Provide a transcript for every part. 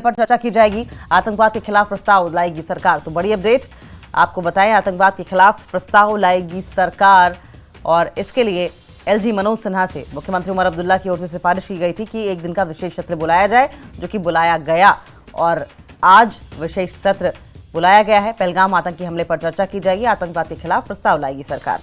पर चर्चा की जाएगी। आतंकवाद के खिलाफ प्रस्ताव लाएगी सरकार। तो बड़ी अपडेट आपको बताएं, आतंकवाद के खिलाफ प्रस्ताव लाएगी सरकार और इसके लिए एलजी मनोज सिन्हा से मुख्यमंत्री उमर अब्दुल्ला की ओर से सिफारिश की गई थी कि एक दिन का विशेष सत्र बुलाया जाए, जो कि बुलाया गया और आज विशेष सत्र बुलाया गया है। पहलगाम आतंकी हमले पर चर्चा की जाएगी। आतंकवाद के खिलाफ प्रस्ताव लाएगी सरकार।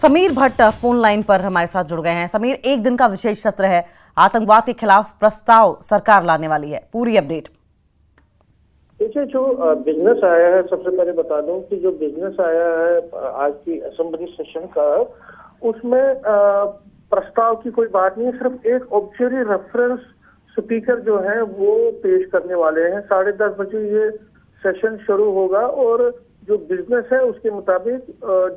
समीर भट्ट फोन लाइन पर हमारे साथ जुड़ गए हैं। समीर, एक दिन का विशेष सत्र है, आतंकवाद के खिलाफ प्रस्ताव सरकार लाने वाली है, पूरी अपडेट। देखिए, जो बिजनेस आया है, सबसे पहले बता दूं कि जो बिजनेस आया है आज की असेंबली सेशन का, उसमें प्रस्ताव की कोई बात नहीं है। सिर्फ एक ऑब्जेक्टिव रेफरेंस स्पीकर जो है वो पेश करने वाले हैं। 10:30 बजे ये सेशन शुरू होगा और जो बिजनेस है उसके मुताबिक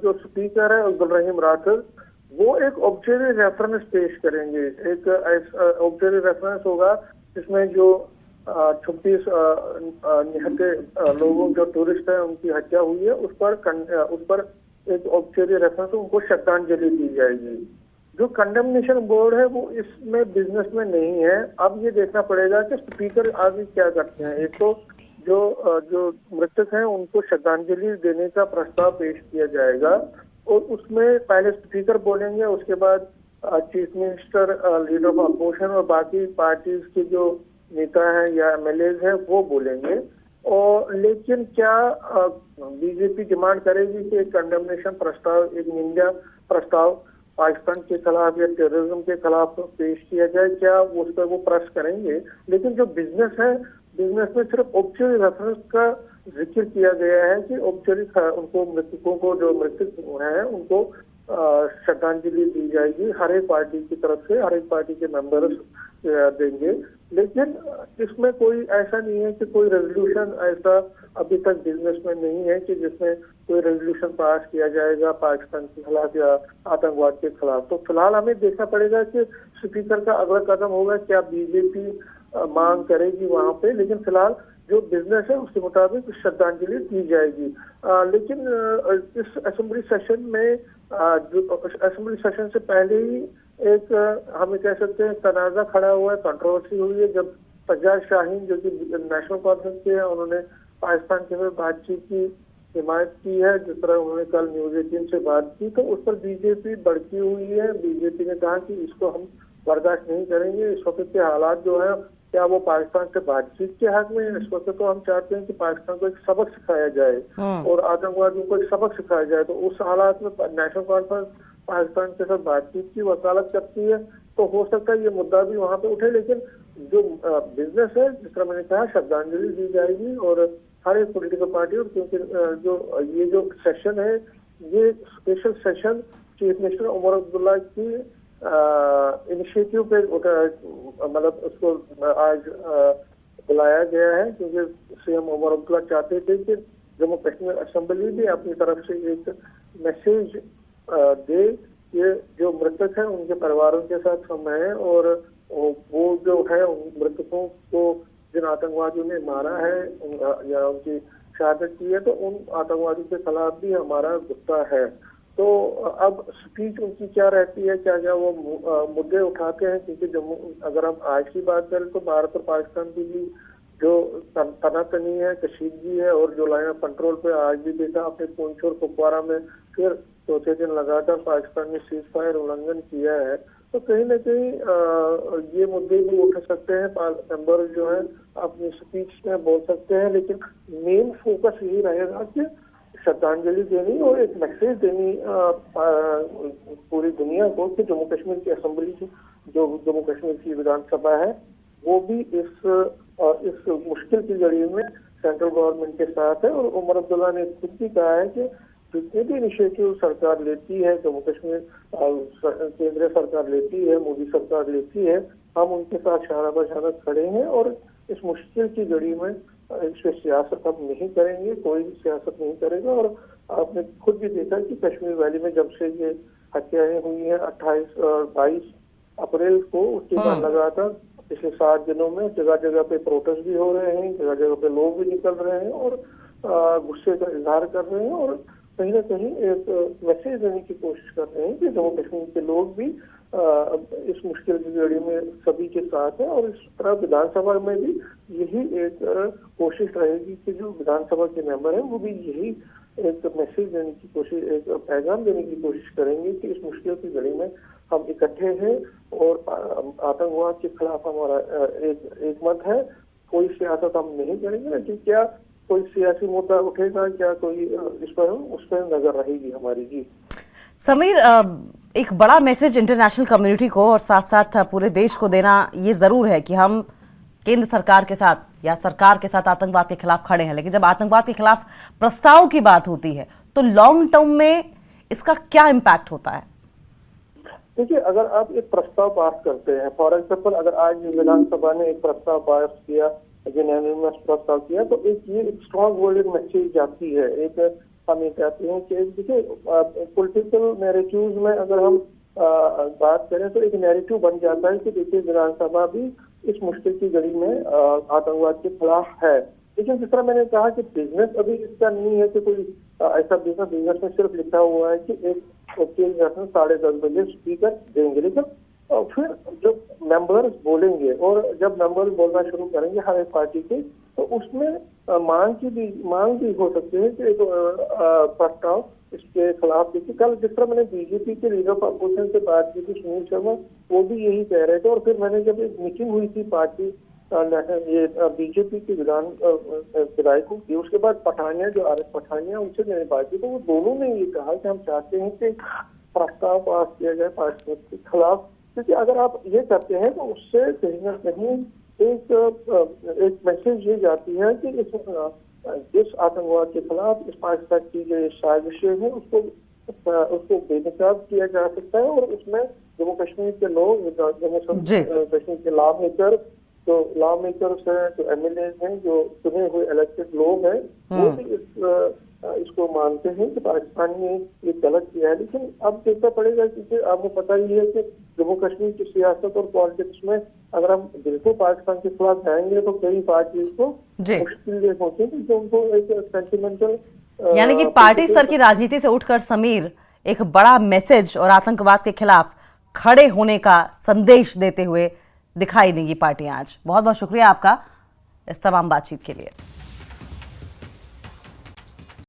जो स्पीकर है अब्दुल रहीम राठौर, वो एक ऑब्जेक्टिव रेफरेंस पेश करेंगे। एक ऑब्जेक्टिव रेफरेंस होगा जिसमें जो 26 निहत्थे लोगों जो टूरिस्ट हैं उनकी हत्या हुई है, उस पर एक ऑब्जेक्टिव रेफरेंस उनको श्रद्धांजलि दी जाएगी। जो कंडेमनेशन बोर्ड है वो इसमें बिजनेस में नहीं है। अब ये देखना पड़ेगा कि स्पीकर आगे क्या करते हैं। एक तो जो मृतक हैं उनको श्रद्धांजलि देने का प्रस्ताव पेश किया जाएगा और उसमें पहले स्पीकर बोलेंगे, उसके बाद chief minister, leader of opposition और बाकी पार्टीज के जो नेता हैं या एमएलए हैं वो बोलेंगे। और लेकिन क्या बीजेपी डिमांड करेगी कि एक कंडेमनेशन प्रस्ताव, एक निंदा प्रस्ताव पाकिस्तान के खिलाफ या टेररिज्म के खिलाफ पेश किया जाए? क्या उस पर वो प्रेस करेंगे? लेकिन जो बिजनेस है, बिजनेस में सिर्फ औपचारिक रेफरेंस का जिक्र किया गया है कि औपचारिक उनको मृतकों को, जो मृतक हैं उनको श्रद्धांजलि दी जाएगी। हर एक पार्टी की तरफ से हर एक पार्टी के मेंबर्स देंगे। लेकिन इसमें कोई ऐसा नहीं है कि कोई रेजोल्यूशन ऐसा अभी तक बिजनेस में नहीं है कि जिसमें कोई रेजोल्यूशन पास किया जाएगा पाकिस्तान के खिलाफ या आतंकवाद के खिलाफ। तो फिलहाल हमें देखना पड़ेगा कि स्पीकर का अगला कदम होगा, क्या बीजेपी मांग करेगी वहां पे। लेकिन फिलहाल जो बिजनेस है उसके मुताबिक श्रद्धांजलि दी जाएगी। लेकिन इस असेंबली सेशन में जो असेंबली सेशन से पहले ही एक हमें कह सकते हैं तनाजा खड़ा हुआ है, कंट्रोवर्सी हुई है, जब सज्जाद शाहीन जो कि नेशनल कॉन्फ्रेंस के हैं, उन्होंने पाकिस्तान के साथ बातचीत की हिमायत की है। जिस तरह उन्होंने कल न्यूज 18 से बात की, तो उस पर बीजेपी भड़की हुई है। बीजेपी ने कहा कि इसको हम बर्दाश्त नहीं करेंगे। इस वक्त के हालात जो है, क्या वो पाकिस्तान से बातचीत के हक में? इस वक्त तो हम चाहते हैं कि पाकिस्तान को एक सबक सिखाया जाए और आतंकवादियों को एक सबक सिखाया जाए। तो उस हालात में नेशनल कॉन्फ्रेंस पाकिस्तान के साथ बातचीत की वकालत करती है, तो हो सकता है ये मुद्दा भी वहां पे उठे। लेकिन जो बिजनेस है, जिस तरह मैंने कहा, श्रद्धांजलि दी जाएगी और हर एक पोलिटिकल पार्टी, और क्योंकि जो सेशन है ये special session chief minister Omar Abdullah की इनिशिएटिव पे मतलब उसको आज बुलाया गया है, क्योंकि सीएम उमर अब्दुल्ला चाहते थे कि जम्मू कश्मीर असेंबली भी अपनी तरफ से एक मैसेज दे कि जो मृतक हैं उनके परिवारों के साथ हम हैं और वो जो है उन मृतकों को जिन आतंकवादियों ने मारा है या उनकी शहादत की है, तो उन आतंकवादियों के खिलाफ भी हमारा गुस्सा है। तो अब स्पीच उनकी क्या रहती है, क्या क्या वो मुद्दे उठाते हैं? क्योंकि जम्मू, अगर हम आज की बात करें तो भारत और पाकिस्तान की भी जो तनातनी है, कशीदगी है और जो लाइन ऑफ कंट्रोल पे आज भी देखा आपने पुंछ और कुपवारा में फिर चौथे दिन लगातार पाकिस्तान ने सीज फायर उल्लंघन किया है। तो कहीं ना कहीं ये मुद्दे भी उठ सकते हैं, मेंबर जो है अपनी स्पीच में बोल सकते हैं। लेकिन मेन फोकस यही रहेगा कि श्रद्धांजलि देनी और एक मैसेज देनी पूरी दुनिया को कि जम्मू कश्मीर की असेंबली की, जो जम्मू कश्मीर की विधानसभा है, वो भी इस मुश्किल की घड़ी में सेंट्रल गवर्नमेंट के साथ है। और उमर अब्दुल्ला ने खुद भी कहा है कि जितने भी इनिशिएटिव सरकार लेती है, जम्मू कश्मीर केंद्रीय सरकार लेती है, मोदी सरकार लेती है, हम उनके साथ शाना बशाना खड़े हैं और इस मुश्किल की घड़ी में इस पे सियासत हम नहीं करेंगे, कोई भी सियासत नहीं करेगा। और आपने खुद भी देखा कि कश्मीर वैली में जब से ये हत्याएं हुई हैं 28 और 22 अप्रैल को, उसके बाद लगातार पिछले 7 दिनों में जगह जगह पे प्रोटेस्ट भी हो रहे हैं, जगह जगह पे लोग भी निकल रहे हैं और गुस्से का इजहार कर रहे हैं और कहीं ना कहीं एक मैसेज देने की कोशिश कर रहे हैं कि जम्मू कश्मीर के लोग भी इस मुश्किल की घड़ी में सभी के साथ हैं। और इस तरह विधानसभा में भी यही एक कोशिश रहेगी कि जो विधानसभा के मेंबर हैं वो भी यही एक मैसेज देने की कोशिश, एक पैगाम देने की कोशिश करेंगे कि इस मुश्किल की घड़ी में हम इकट्ठे हैं और आतंकवाद के खिलाफ हमारा एक मत है। कोई सियासत हम नहीं करेंगे, लेकिन क्या कोई सियासी मुद्दा उठेगा, क्या कोई उस पर नजर रहेगी हमारी। जी समीर, एक बड़ा मैसेज इंटरनेशनल कम्युनिटी को और साथ साथ पूरे देश को देना ये जरूर है कि हम केंद्र सरकार के साथ या सरकार के साथ आतंकवाद के खिलाफ खड़े हैं, लेकिन जब आतंकवाद के खिलाफ प्रस्ताव की बात होती है तो लॉन्ग टर्म में इसका क्या इम्पैक्ट होता है? देखिए, अगर आप एक प्रस्ताव पास करते हैं, फॉर एग्जाम्पल अगर आज विधानसभा ने एक प्रस्ताव पास किया, यूनानिमस प्रस्ताव किया, तो एक स्ट्रॉन्ग वर्ल्ड मैसेज जाती है। एक हम ये कहते हैं कि देखिए पॉलिटिकल नैरेटिव्स में अगर हम बात करें तो एक नैरेटिव बन जाता है कि देखिए विधानसभा भी इस मुश्किल की घड़ी में आतंकवाद के खिलाफ है। लेकिन जिस तरह मैंने कहा कि बिजनेस अभी इसका नहीं है कि कोई ऐसा बिजनेस में सिर्फ लिखा हुआ है कि एक 10:30 बजे स्पीकर देंगे, लेकिन फिर जब मेंबर्स बोलेंगे और जब मेंबर्स बोलना शुरू करेंगे हर एक पार्टी के, तो उसमें मांग भी हो सकती है कि एक प्रस्ताव इसके खिलाफ। देखिए कल जिस तरह मैंने बीजेपी के लीडर ऑफ अपोजिशन से बात की थी, सुनील शर्मा, वो भी यही कह रहे थे। और फिर मैंने जब एक मीटिंग हुई थी पार्टी ये बीजेपी के विधायकों की, उसके बाद पठानिया जो आर एस पठानिया, उनसे मैंने बात की, तो वो दोनों ने ये कहा कि हम चाहते हैं कि प्रस्ताव पास किया जाए पार्टी के खिलाफ, क्योंकि अगर आप ये करते हैं तो उससे कहीं ना कहीं एक मैसेज ये जाती है कि इस आतंकवाद के खिलाफ इस पाकिस्तान की जो साजिशें हैं उसको बेनकाब किया जा सकता है। और उसमें जम्मू कश्मीर के लोग, जम्मू कश्मीर के लॉ मेकर्स हैं, जो एमएलए हैं, जो चुने हुए इलेक्टेड लोग हैं, वो भी इसको मानते हैं कि पाकिस्तान ने ये गलत किया है। लेकिन अब देखना पड़ेगा, क्योंकि आपको पता ही है कि जम्मू कश्मीर की सियासत और पॉलिटिक्स में अगर हम बिल्कुल पाकिस्तान के खिलाफ जाएंगे तो कई पार्टी को मुश्किल होती है कि उनको एक सेंटिमेंटल, यानी कि पार्टी स्तर की राजनीति से उठकर समीर एक बड़ा मैसेज और आतंकवाद के खिलाफ खड़े होने का संदेश देते हुए दिखाई देंगी पार्टियां आज। बहुत बहुत शुक्रिया आपका इस तमाम बातचीत के लिए।